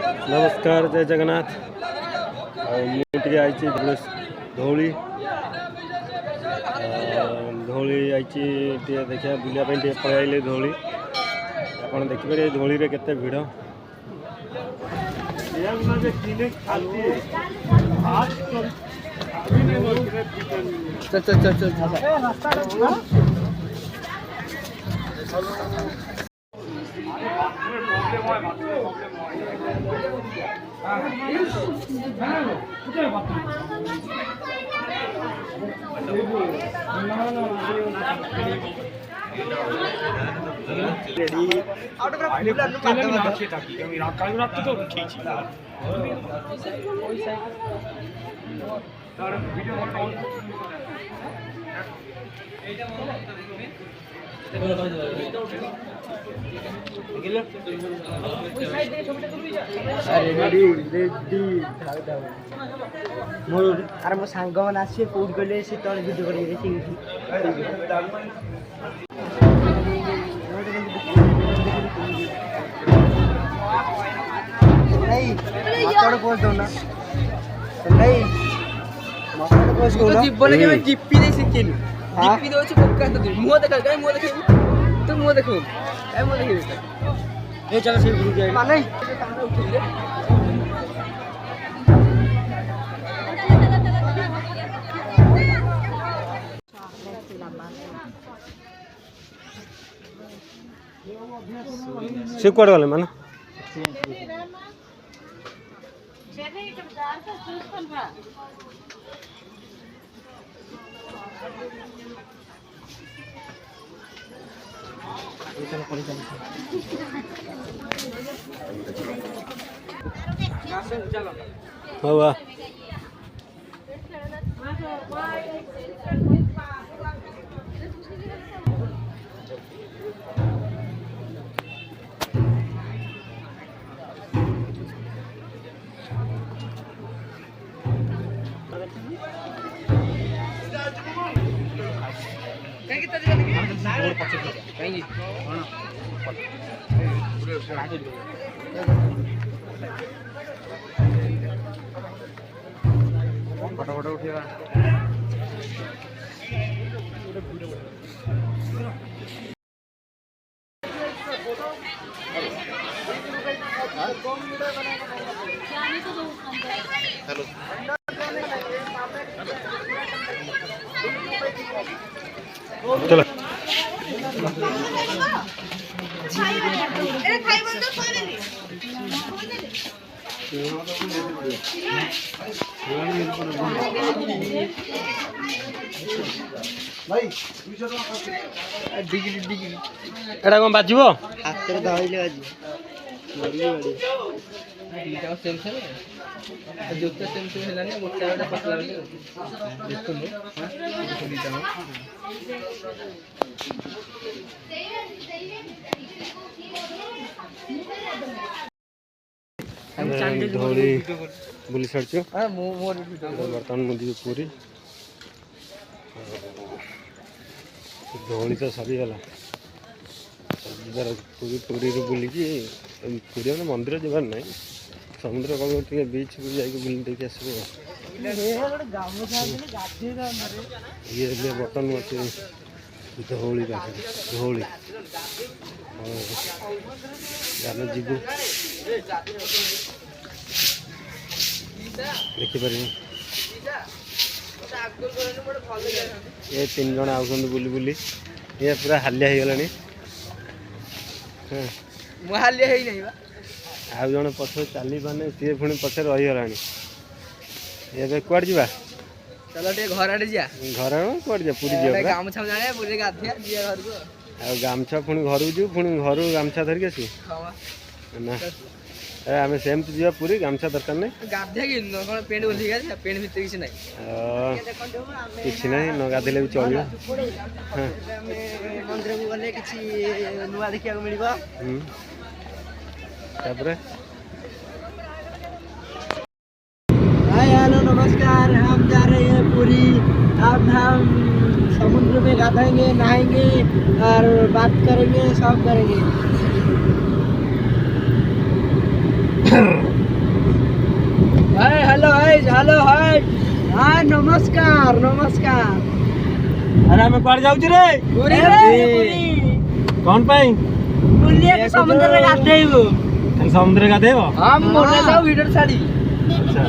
नमस्कार जय जगन्नाथ। मुझे आई धौली धौली आई देखा बुलापाई पलैले धौली आप देखिए धौली रे केते भिड़ अरे मो सांग मैंने आसे कौट गले से तले भिडियो पोस्ट दो ना जीवन के जिप्पी नहीं शिखिलु जिप्पी दो पक्का तो मुँह देखा कहीं मुँह देखे तो मुँह देखो कहीं मुँह देखे ये चलो से गुरु जाए माने से कुआडे गले माने हवा फटाफट उठेगा चलो एटा कौन बाजब हाथ में धरले जोता सेम सेम है मोटा पतला धौली बुली सारी बर्तमान मुझे पूरी धौली तो सरीगला पूरी पूरी बुलिकी पूरी मैंने मंदिर जबार ना समुद्र कम बीच को जाके बुली देखिए आसब ये बर्तमान अच्छे धौली पाखे धौली आम जीवु देखिपर ये 3 जन आउट बुली बुली ये पूरा हालिया हो गला आउ जन पछ चली पाने सी पुणी पचे रहीगला ये कौड़ जा चलो घर आड़े जा घर कौड़ जा पूरी गामछा जाने पूरी गाधिया घर को गामछा पुणी घर जीव पुणी घर गामछा धरिक आसू ना आम सेमती जा पूरी गामछा दरकार नहीं गाधिया कि पेंट बोली पेंट भितर किसी ना किसी ना न गाधेले भी चलियो मंदिर को गले किसी नुआ देखा मिलवा हाय हेलो नमस्कार। हम जा रहे हैं पूरी। अब हम समुद्र में गाधेंगे नहाएंगे और बात करेंगे सब करेंगे। हेलो हाय हाय नमस्कार नमस्कार अरे हमें कुआड़ जाऊ रे पूरी रे कौन पाई बुलिए समुद्र रे गाधेइबो समुद्र गाधेइबो हम मोने जाऊ वीडियो छाड़ी अच्छा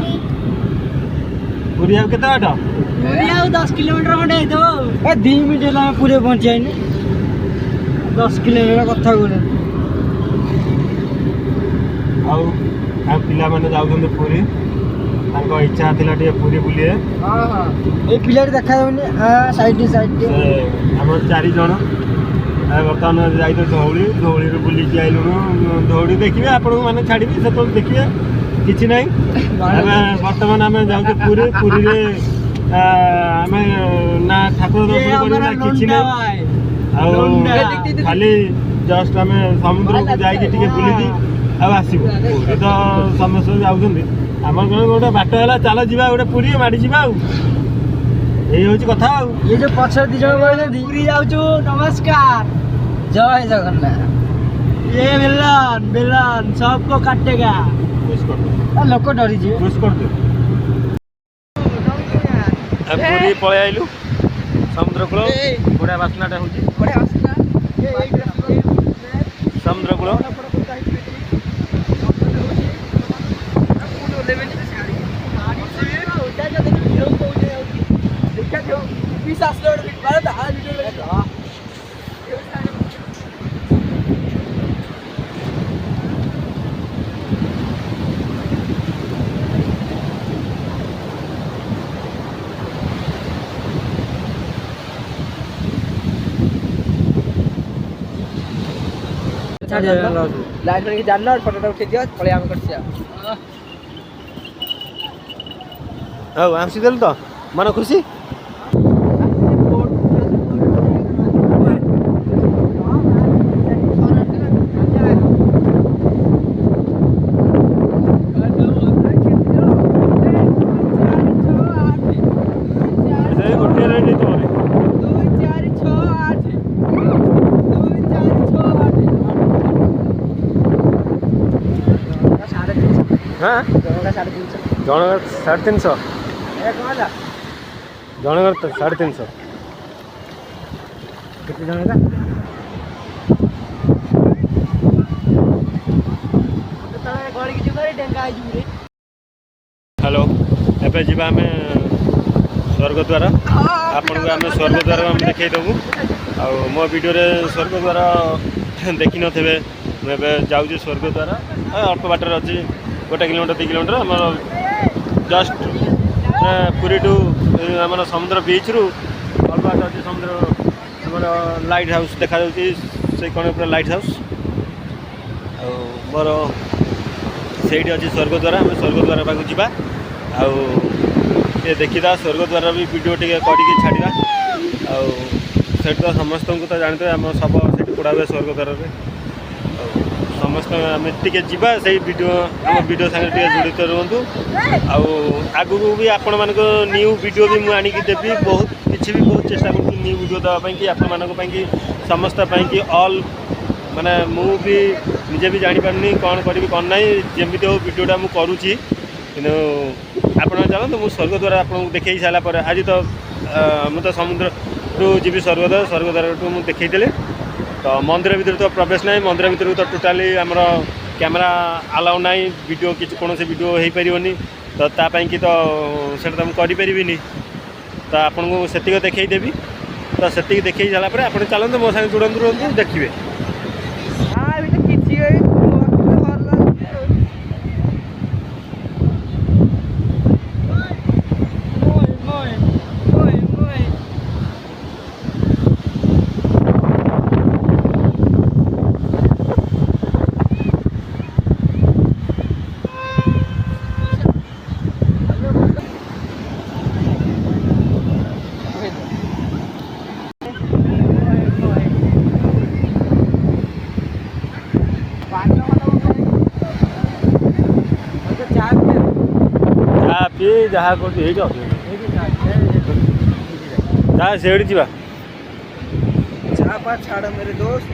पूरी अब केते बाटा पूरी आउ 10 किलोमीटर खंडे हेतो ए 2 मिनिट ला पूरे पहुंच जाइनी 10 किलोमीटर कथा बोले आउ आ पिला माने जाउछन पूरी तांको इच्छा थिला टे पूरी बुलिए हां हां ए पिला देखा जाउनी साइड हमर 4 जण बर्तमान जाई तो धौली धौली रे बुली के आइलु धौली देखिबे आपण माने छाड़ीबे से तो देखिबे किछि नै बर्तमान आम जाऊ पूरी पूरी रे आम ना ठाकुर दर्शन करना किछि नै खाली जस्ट आम समुद्र को जाई के बुली दी आ आसीबो पूरी तो समस्त जाउछन आम गोटे बाट है चल जा गोटे पूरी माड़ी जा यही हूँ कथा ये जो पछ दी जन पूरी जाऊँ नमस्कार जय जगन्नाथ ये मिलन मिलन सबको काटेगा लोक डरी जी खुश कर दे पूरी पळे आइलु समुद्र कूल बड़ा बासनाटा हूँ समुद्र कूल लाइन करके जानना और फोटोटा उठे दियो पळे आम करछिया औ आम सिदल तो मन खुशी हाँ जनगर 350 जनगर 350 कितने जन हेलो एबे जीवा आम स्वर्गद्वार आपन को आम स्वर्गद्वार आम देखई देबू आ मो वीडियो रे स्वर्गद्वार देखि न थेबे मैं जाऊँ स्वर्गद्वार अल्प बाटर अच्छी 1 किलोमीटर 2 किलोमीटर आम जस्ट पूरी टू आम समुद्र बीच रु अल्प बाट अच्छी समुद्र आम लाइट हाउस देखा से कौन पूरा लाइट हाउस मोर से अच्छी स्वर्गद्वार आम स्वर्गद्वार पाक जा देखा स्वर्गद्वार भी वीडियो टे करके छाड़ा आठ तो समस्त को तो जानते आम सब से पोड़ा हुए स्वर्गद्वार समस्त आम टे जा वीडियो आम वीडियो सागे जड़ित रुहतु आगू भी आपण मान न्यू वीडियो भी मुझे आणिकी देवी बहुत किसी भी बहुत चेष्टा कर न्यू वीडियो देवाई कि आपण मानी समस्त कि ऑल माने मु भी निजे भी जापारे कौन करी कौन ना जमी हो वीडियोटा मुझे करुच्ची कि आप जानते मुझे स्वर्गद्वार आपको देखे सारापर आज तो मुझे समुद्र to ji Swargadwar Swargadwar to मुझे देखी तो मंदिर भीतर तो प्रवेश ना मंदिर भीतर तो टोटाली आमर कैमेरा अलाउ ना वीडियो किसी कौन से वीडियो हो पारि तो तापाई कि तो सेटा तो मुझे करें तो आपन को से देखईदेवी तो से देखी सारापर आप चलते मो सागे जुड़े रुहतु देखिए जहाँ कर से जा छाड़ मेरे दोस्त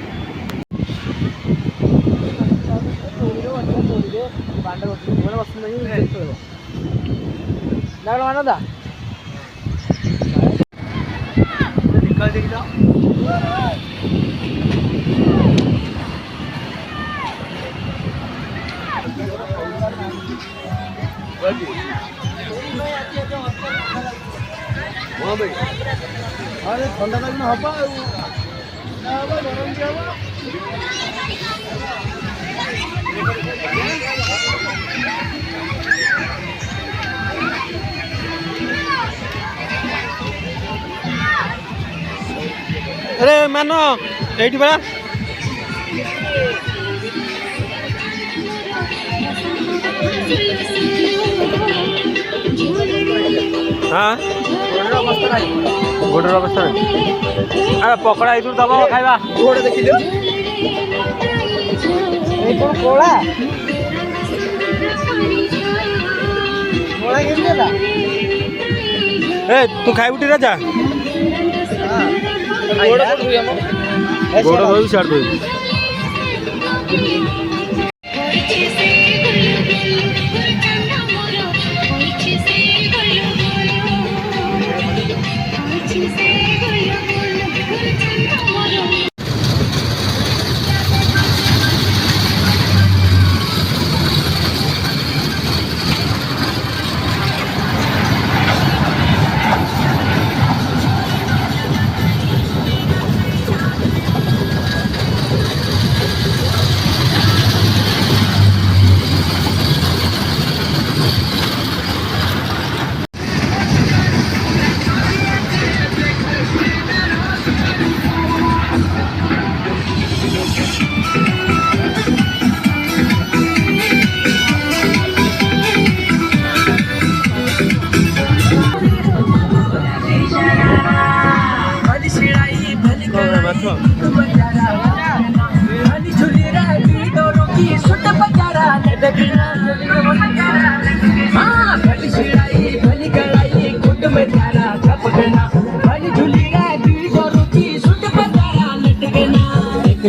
डालो मानो दा निकल देगी जाओ हाँ भाई अरे ठंडा दिन हवा गरम भी हवा अरे मानो एठी बड़ा हाँ गोड़ अवस्था अरे पकड़ा इधर दब खाइबा गोड़ देखिल कोला कोला केम देला ए तू खाइबुटी राजा गोड़ को धुई हम गोड़ धोई छाड़ दे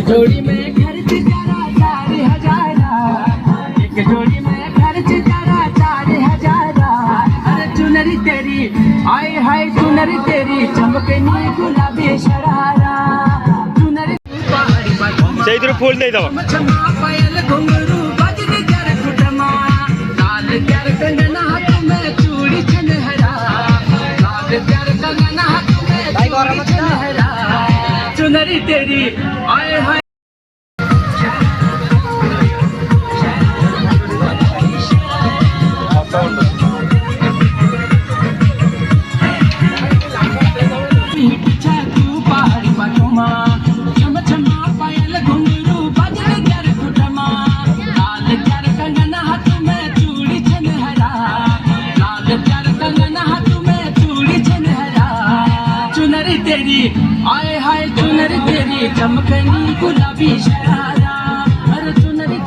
जोड़ी में खर्च करा 4,000 एक जोड़ी में खर्च करा 4,000 अरे चुनरी तेरी आए हाय चुनरी तेरी चमकनी गुलाबी शरारा चुनरी से फूल नहीं दबा चमा पायल घुंघरू बजने कर कुटमा लाल प्यार कंगना हाथ में चूड़ी छनहरा लाल प्यार कंगना हाथ में चूड़ी छनहरा चुनरी तेरी आए हाय आए हाय चुनरी तेरी चमकनी गुलाबी शरारा अरे चुनरी